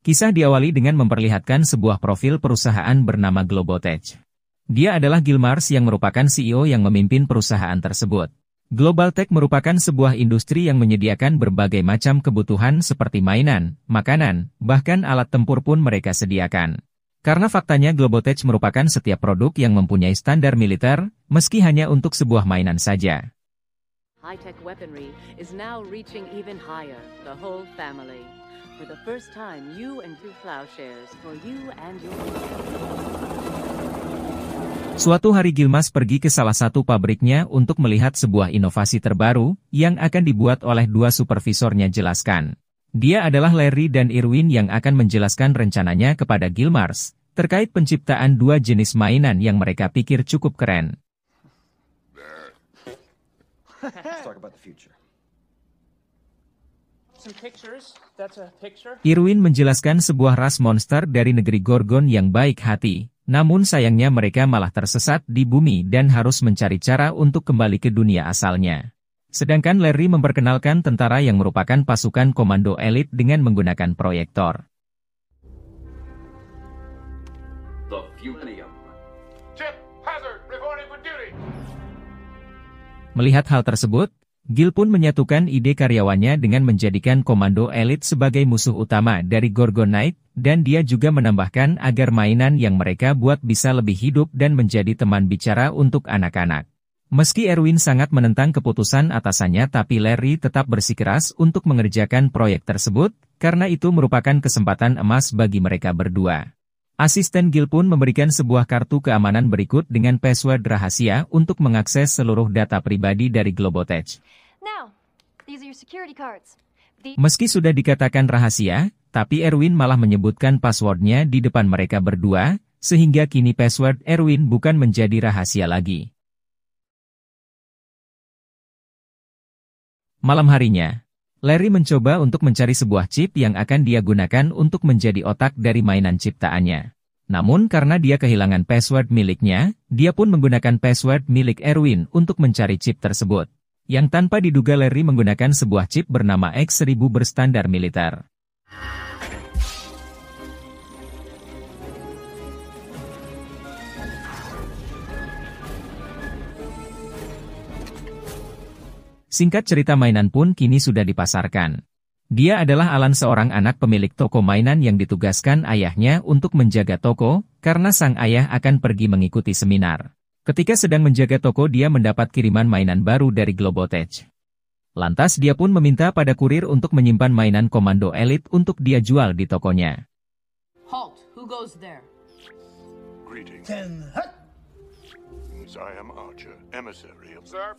Kisah diawali dengan memperlihatkan sebuah profil perusahaan bernama Globotech. Dia adalah Gilmars yang merupakan CEO yang memimpin perusahaan tersebut. Globotech merupakan sebuah industri yang menyediakan berbagai macam kebutuhan seperti mainan, makanan, bahkan alat tempur pun mereka sediakan. Karena faktanya Globotech merupakan setiap produk yang mempunyai standar militer, meski hanya untuk sebuah mainan saja. High-tech weaponry is now reaching even higher, the whole family. For the first time, you and two plowshares for you and your... Suatu hari Gilmars pergi ke salah satu pabriknya untuk melihat sebuah inovasi terbaru yang akan dibuat oleh dua supervisornya jelaskan. Dia adalah Larry dan Irwin yang akan menjelaskan rencananya kepada Gilmars terkait penciptaan dua jenis mainan yang mereka pikir cukup keren. Let's talk about the future. Irwin menjelaskan sebuah ras monster dari negeri Gorgon yang baik hati, namun sayangnya mereka malah tersesat di bumi dan harus mencari cara untuk kembali ke dunia asalnya. Sedangkan Larry memperkenalkan tentara yang merupakan pasukan komando elit dengan menggunakan proyektor. Melihat hal tersebut, Gil pun menyatukan ide karyawannya dengan menjadikan komando elit sebagai musuh utama dari Gorgonite, dan dia juga menambahkan agar mainan yang mereka buat bisa lebih hidup dan menjadi teman bicara untuk anak-anak. Meski Irwin sangat menentang keputusan atasannya, tapi Larry tetap bersikeras untuk mengerjakan proyek tersebut, karena itu merupakan kesempatan emas bagi mereka berdua. Asisten Gil pun memberikan sebuah kartu keamanan berikut dengan password rahasia untuk mengakses seluruh data pribadi dari Globotech. Meski sudah dikatakan rahasia, tapi Irwin malah menyebutkan passwordnya di depan mereka berdua, sehingga kini password Irwin bukan menjadi rahasia lagi. Malam harinya, Larry mencoba untuk mencari sebuah chip yang akan dia gunakan untuk menjadi otak dari mainan ciptaannya. Namun karena dia kehilangan password miliknya, dia pun menggunakan password milik Irwin untuk mencari chip tersebut. Yang tanpa diduga Larry menggunakan sebuah chip bernama X1000 berstandar militer. Singkat cerita, mainan pun kini sudah dipasarkan. Dia adalah Alan, seorang anak pemilik toko mainan yang ditugaskan ayahnya untuk menjaga toko, karena sang ayah akan pergi mengikuti seminar. Ketika sedang menjaga toko, dia mendapat kiriman mainan baru dari Globotech. Lantas dia pun meminta pada kurir untuk menyimpan mainan komando elit untuk dia jual di tokonya. Halt, who goes there? Greetings. I am Archer, emissary of... Sir?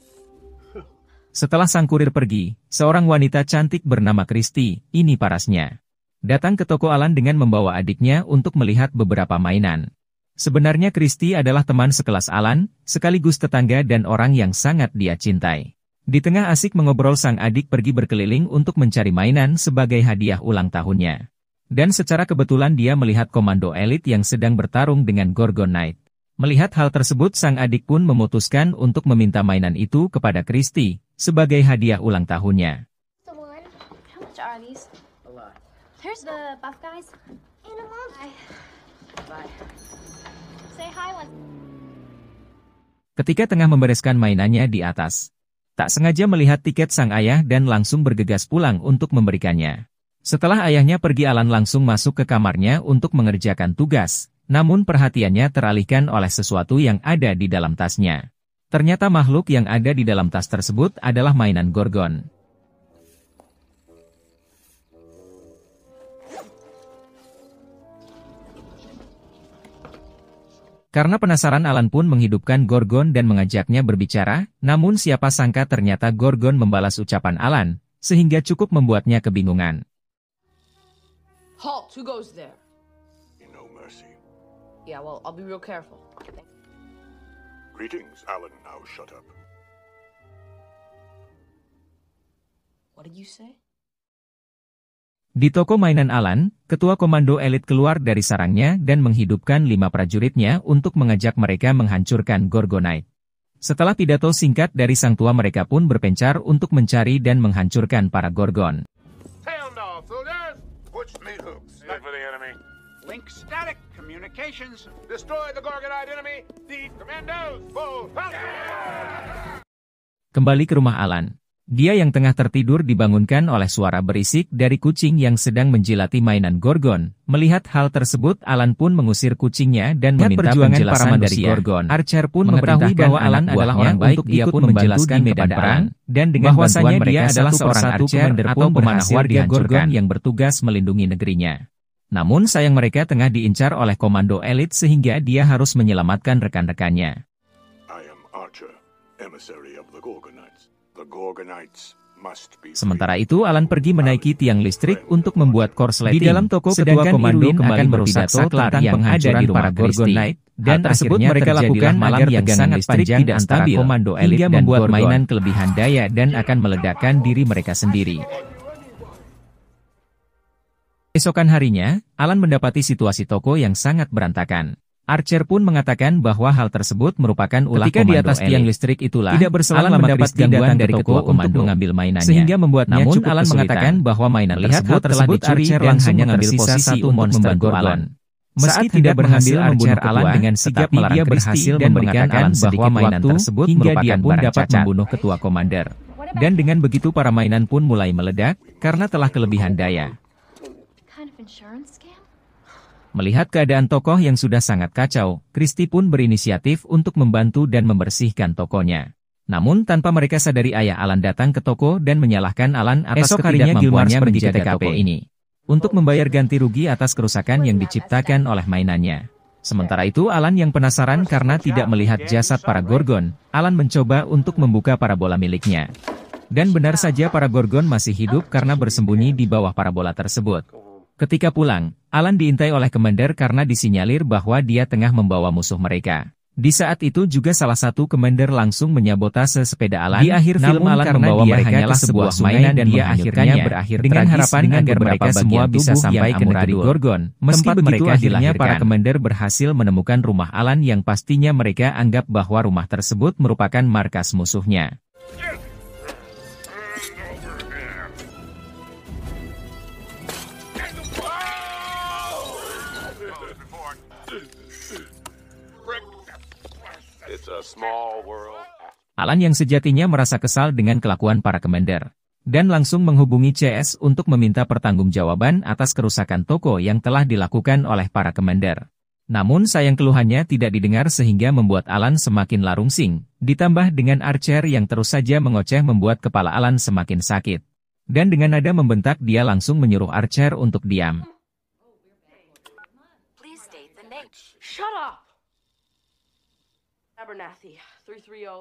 Setelah sang kurir pergi, seorang wanita cantik bernama Christy, ini parasnya, datang ke toko Alan dengan membawa adiknya untuk melihat beberapa mainan. Sebenarnya Christy adalah teman sekelas Alan, sekaligus tetangga dan orang yang sangat dia cintai. Di tengah asik mengobrol, sang adik pergi berkeliling untuk mencari mainan sebagai hadiah ulang tahunnya. Dan secara kebetulan dia melihat komando elit yang sedang bertarung dengan Gorgonite. Melihat hal tersebut, sang adik pun memutuskan untuk meminta mainan itu kepada Christy sebagai hadiah ulang tahunnya. Ketika tengah membereskan mainannya di atas, tak sengaja melihat tiket sang ayah dan langsung bergegas pulang untuk memberikannya. Setelah ayahnya pergi, Alan langsung masuk ke kamarnya untuk mengerjakan tugas. Namun perhatiannya teralihkan oleh sesuatu yang ada di dalam tasnya. Ternyata makhluk yang ada di dalam tas tersebut adalah mainan Gorgon. Karena penasaran, Alan pun menghidupkan Gorgon dan mengajaknya berbicara, namun siapa sangka ternyata Gorgon membalas ucapan Alan, sehingga cukup membuatnya kebingungan. Halt, who goes there? No mercy. Yeah, well, I'll be real careful. Greetings, Alan. Now shut up. What did you say? Di toko mainan Alan, ketua komando elit keluar dari sarangnya dan menghidupkan 5 prajuritnya untuk mengajak mereka menghancurkan Gorgonite. Setelah pidato singkat dari sang tua, mereka pun berpencar untuk mencari dan menghancurkan para Gorgon. Tail off, soldiers! Which meat hooks? Look for the Link static. Communications. Destroy the Gorgonite enemy. The commandos. Full. Kembali ke rumah Alan. Dia yang tengah tertidur dibangunkan oleh suara berisik dari kucing yang sedang menjilati mainan Gorgon. Melihat hal tersebut, Alan pun mengusir kucingnya dan meminta penjelasan dari Gorgon. Archer pun mengetahui bahwa Alan adalah orang baik, dia pun menjelaskan medan perang, dan dengan bahwasanya dia adalah seorang archer atau pemanah warga Gorgon yang bertugas melindungi negerinya. Namun sayang mereka tengah diincar oleh komando elit sehingga dia harus menyelamatkan rekan-rekannya. I am Archer, emissary of the Gorgonites. The Gorgonites must be free. Sementara itu Alan pergi menaiki tiang listrik untuk membuat korsleting. Di dalam toko ketua komando akan berusaha tentang penghancuran para Gorgonite, dan tersebut mereka lakukan agar tegangan listrik tidak stabil komando elit hingga membuat mainan kelebihan daya dan akan meledakkan diri mereka sendiri. Esokan harinya, Alan mendapati situasi toko yang sangat berantakan. Archer pun mengatakan bahwa hal tersebut merupakan ulah komando di atas tiang listrik itulah tidak berselang lama mendapat gangguan dari ketua komando untuk mengambil mainannya, sehingga membuatnya cukup Alan mengatakan bahwa mainan tersebut telah dicuri dan hanya mengambil posisi untuk membantu Alan. Meski tidak berhasil membunuh Alan dengan sigap, dia berhasil dan mengatakan bahwa mainan tersebut hingga dia pun dapat membunuh ketua komander. Dan dengan begitu para mainan pun mulai meledak karena telah kelebihan daya. Melihat keadaan tokoh yang sudah sangat kacau, Christy pun berinisiatif untuk membantu dan membersihkan tokonya. Namun tanpa mereka sadari ayah Alan datang ke toko dan menyalahkan Alan atas ketidakmampuannya menjaga toko ini. Untuk membayar ganti rugi atas kerusakan yang diciptakan oleh mainannya. Sementara itu Alan yang penasaran karena tidak melihat jasad para Gorgon, Alan mencoba untuk membuka parabola miliknya. Dan benar saja para Gorgon masih hidup karena bersembunyi di bawah parabola tersebut. Ketika pulang, Alan diintai oleh komander karena disinyalir bahwa dia tengah membawa musuh mereka. Di saat itu juga salah satu komander langsung menyabotase sepeda Alan. Di akhir film Alan membawa mereka hanyalah sebuah mainan dan dia akhirnya berakhir dengan harapan agar mereka semua bisa sampai ke negeri Gorgon. Meski begitu akhirnya para komander berhasil menemukan rumah Alan yang pastinya mereka anggap bahwa rumah tersebut merupakan markas musuhnya. Alan yang sejatinya merasa kesal dengan kelakuan para komander, dan langsung menghubungi CS untuk meminta pertanggungjawaban atas kerusakan toko yang telah dilakukan oleh para komander. Namun sayang keluhannya tidak didengar sehingga membuat Alan semakin larungsing, ditambah dengan Archer yang terus saja mengoceh membuat kepala Alan semakin sakit. Dan dengan nada membentak dia langsung menyuruh Archer untuk diam. Shut up!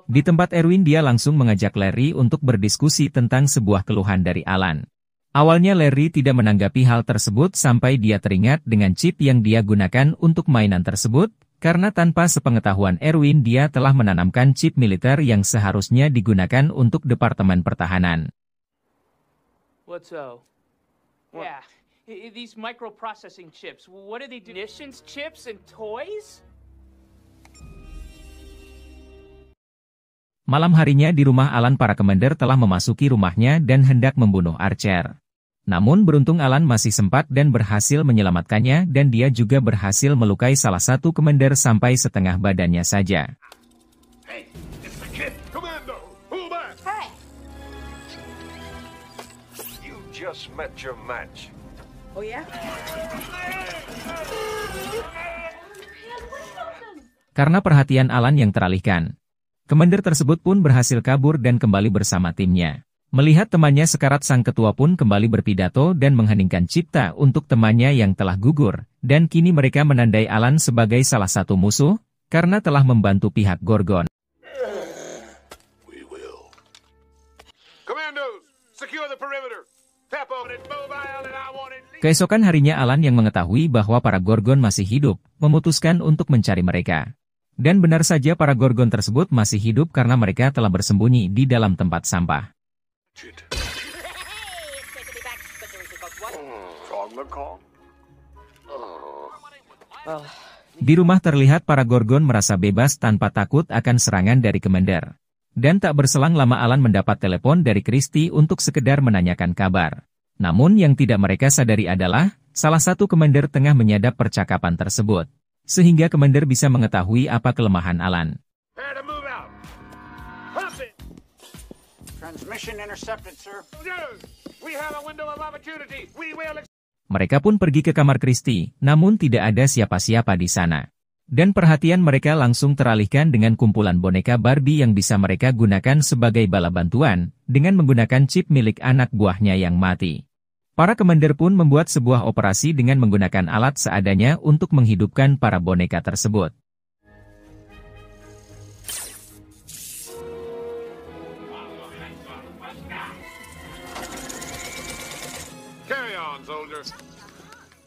Di tempat Erwin dia langsung mengajak Larry untuk berdiskusi tentang sebuah keluhan dari Alan. Awalnya Larry tidak menanggapi hal tersebut sampai dia teringat dengan chip yang dia gunakan untuk mainan tersebut, karena tanpa sepengetahuan Erwin dia telah menanamkan chip militer yang seharusnya digunakan untuk Departemen Pertahanan. What's so? Yeah, these microprocessing chips, what are they do? Munitions, chips, and toys? Malam harinya di rumah Alan para komander telah memasuki rumahnya dan hendak membunuh Archer. Namun beruntung Alan masih sempat dan berhasil menyelamatkannya dan dia juga berhasil melukai salah satu komander sampai setengah badannya saja. Hey, it's the kid. Commando, pull back. Hey! You just met your match. Oh yeah? Karena perhatian Alan yang teralihkan, komander tersebut pun berhasil kabur dan kembali bersama timnya. Melihat temannya sekarat, sang ketua pun kembali berpidato dan mengheningkan cipta untuk temannya yang telah gugur, dan kini mereka menandai Alan sebagai salah satu musuh, karena telah membantu pihak Gorgon. We will. Commandos, secure the perimeter. Tap on it, mobile, and I want it. Keesokan harinya Alan yang mengetahui bahwa para Gorgon masih hidup, memutuskan untuk mencari mereka. Dan benar saja para Gorgon tersebut masih hidup karena mereka telah bersembunyi di dalam tempat sampah. Di rumah terlihat para Gorgon merasa bebas tanpa takut akan serangan dari komander. Dan tak berselang lama Alan mendapat telepon dari Christy untuk sekedar menanyakan kabar. Namun yang tidak mereka sadari adalah, Salah satu komander tengah menyadap percakapan tersebut, sehingga komander bisa mengetahui apa kelemahan Alan. Prepare to move out. Pump it. Transmission intercepted, sir. We have a window of opportunity. We will. Mereka pun pergi ke kamar Christy, namun tidak ada siapa-siapa di sana. Dan perhatian mereka langsung teralihkan dengan kumpulan boneka Barbie yang bisa mereka gunakan sebagai bala bantuan, dengan menggunakan chip milik anak buahnya yang mati. Para komander pun membuat sebuah operasi dengan menggunakan alat seadanya untuk menghidupkan para boneka tersebut. Carry on, soldier.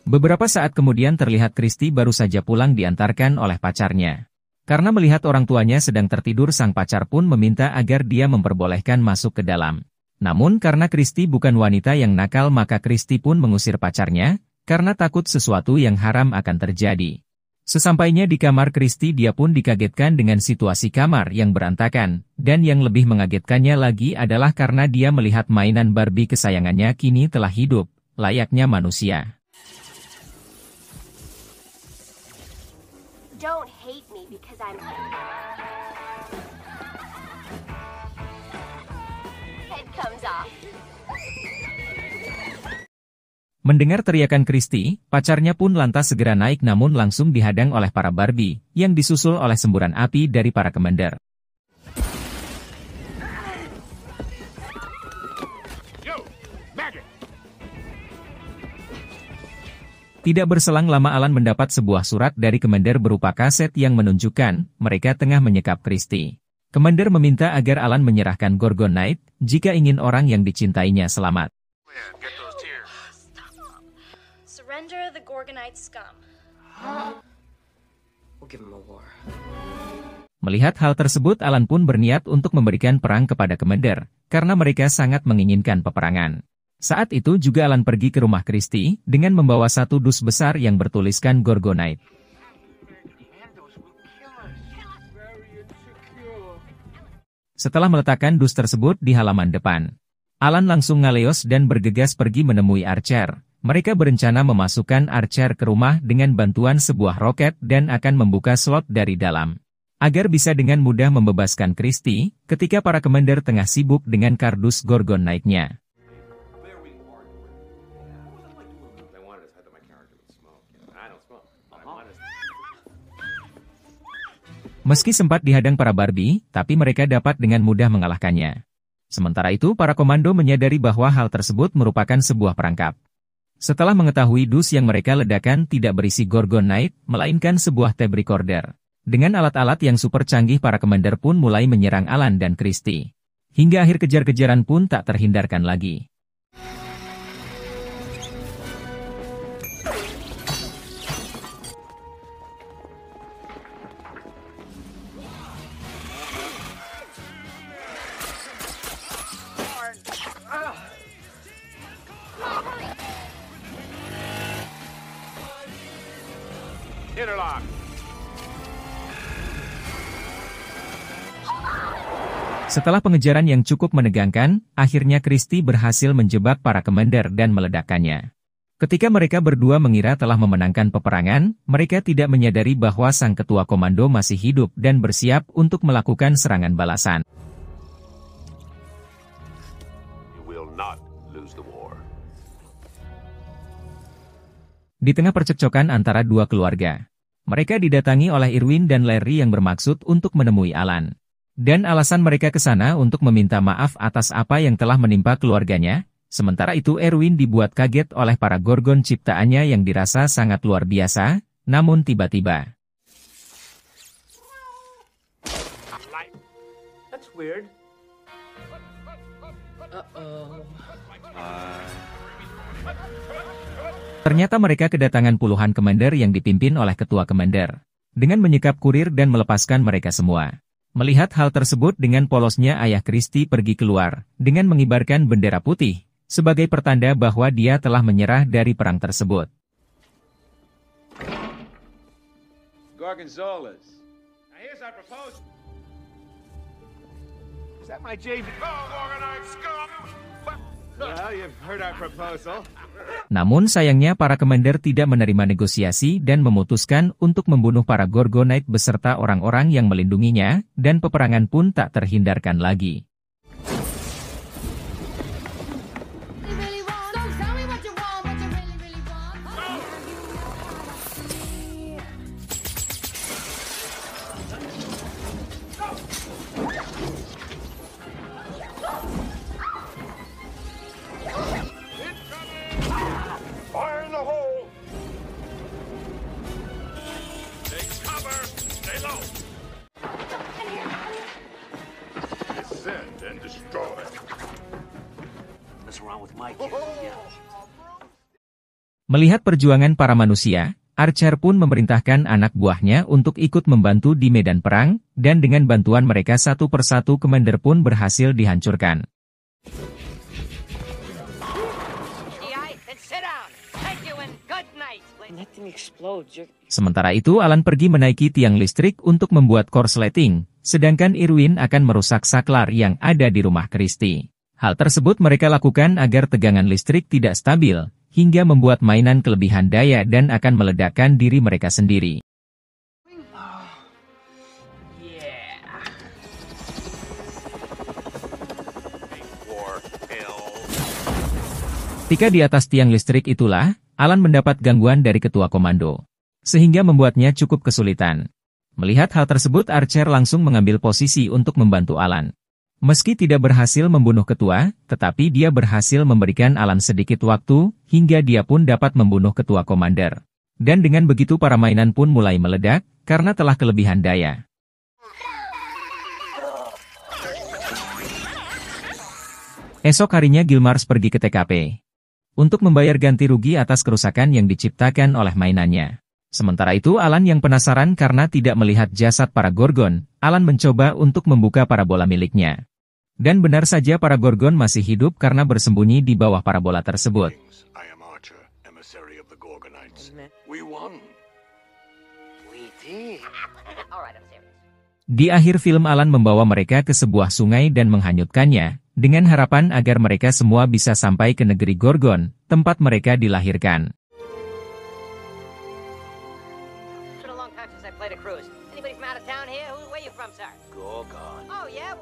Beberapa saat kemudian terlihat Christy baru saja pulang diantarkan oleh pacarnya. Karena melihat orang tuanya sedang tertidur, sang pacar pun meminta agar dia memperbolehkan masuk ke dalam. Namun karena Christy bukan wanita yang nakal, maka Christy pun mengusir pacarnya, karena takut sesuatu yang haram akan terjadi. Sesampainya di kamar Christy, dia pun dikagetkan dengan situasi kamar yang berantakan, dan yang lebih mengagetkannya lagi adalah karena dia melihat mainan Barbie kesayangannya kini telah hidup, layaknya manusia. Don't hate me because I'm... Head comes off. Mendengar teriakan Christy, pacarnya pun lantas segera naik namun langsung dihadang oleh para Barbie, yang disusul oleh semburan api dari para komander. Tidak berselang lama Alan mendapat sebuah surat dari komander berupa kaset yang menunjukkan mereka tengah menyekap Christy. Komander meminta agar Alan menyerahkan Gorgonite jika ingin orang yang dicintainya selamat. Surrender the Gorgonite scum. We'll give him a war. Melihat hal tersebut, Alan pun berniat untuk memberikan perang kepada komander, karena mereka sangat menginginkan peperangan. Saat itu juga Alan pergi ke rumah Christy dengan membawa satu dus besar yang bertuliskan Gorgonite. Setelah meletakkan dus tersebut di halaman depan, Alan langsung ngaleos dan bergegas pergi menemui Archer. Mereka berencana memasukkan Archer ke rumah dengan bantuan sebuah roket dan akan membuka slot dari dalam, agar bisa dengan mudah membebaskan Christy ketika para komander tengah sibuk dengan kardus Gorgonite-nya. Meski sempat dihadang para Barbie, tapi mereka dapat dengan mudah mengalahkannya. Sementara itu, para komando menyadari bahwa hal tersebut merupakan sebuah perangkap. Setelah mengetahui dus yang mereka ledakan tidak berisi Gorgonite, melainkan sebuah tape recorder. Dengan alat-alat yang super canggih, para komander pun mulai menyerang Alan dan Christy. Hingga akhir kejar-kejaran pun tak terhindarkan lagi. Interlock. Setelah pengejaran yang cukup menegangkan, akhirnya Christy berhasil menjebak para komander dan meledakkannya. Ketika mereka berdua mengira telah memenangkan peperangan, mereka tidak menyadari bahwa sang ketua komando masih hidup dan bersiap untuk melakukan serangan balasan. You will not lose the war. Di tengah percekcokan antara dua keluarga, mereka didatangi oleh Irwin dan Larry yang bermaksud untuk menemui Alan. Dan alasan mereka ke sana untuk meminta maaf atas apa yang telah menimpa keluarganya. Sementara itu Irwin dibuat kaget oleh para Gorgon ciptaannya yang dirasa sangat luar biasa, namun tiba-tiba. That's weird. Ternyata mereka kedatangan puluhan komander yang dipimpin oleh ketua komander, dengan menyekap kurir dan melepaskan mereka semua. Melihat hal tersebut, dengan polosnya ayah Christy pergi keluar, dengan mengibarkan bendera putih, sebagai pertanda bahwa dia telah menyerah dari perang tersebut. Gorgonzolas. Now here's our proposal. Is that my JV? Oh, Gorgonite scum! What? Namun sayangnya para Commander tidak menerima negosiasi dan memutuskan untuk membunuh para Gorgonite beserta orang-orang yang melindunginya, dan peperangan pun tak terhindarkan lagi. Fire in the hole! Take cover! Stay low! Descend and destroy. What's wrong with my kid? Yeah. Melihat perjuangan para manusia, Archer pun memerintahkan anak buahnya untuk ikut membantu di medan perang, dan dengan bantuan mereka satu persatu Commander pun berhasil dihancurkan. Sementara itu Alan pergi menaiki tiang listrik untuk membuat korsleting, sedangkan Irwin akan merusak saklar yang ada di rumah Christie. Hal tersebut mereka lakukan agar tegangan listrik tidak stabil, hingga membuat mainan kelebihan daya dan akan meledakkan diri mereka sendiri. Ketika di atas tiang listrik itulah, Alan mendapat gangguan dari ketua komando, sehingga membuatnya cukup kesulitan. Melihat hal tersebut Archer langsung mengambil posisi untuk membantu Alan. Meski tidak berhasil membunuh ketua, tetapi dia berhasil memberikan Alan sedikit waktu, hingga dia pun dapat membunuh ketua Commander. Dan dengan begitu para mainan pun mulai meledak, karena telah kelebihan daya. Esok harinya Gilmars pergi ke TKP untuk membayar ganti rugi atas kerusakan yang diciptakan oleh mainannya. Sementara itu Alan yang penasaran karena tidak melihat jasad para Gorgon, Alan mencoba untuk membuka parabola miliknya. Dan benar saja para Gorgon masih hidup karena bersembunyi di bawah parabola tersebut. I am Archer, emissary of the Gorgonites. We won. We did. Alright, I'm serious. Di akhir film Alan membawa mereka ke sebuah sungai dan menghanyutkannya, dengan harapan agar mereka semua bisa sampai ke negeri Gorgon, tempat mereka dilahirkan. It's been a long time since I played a cruise.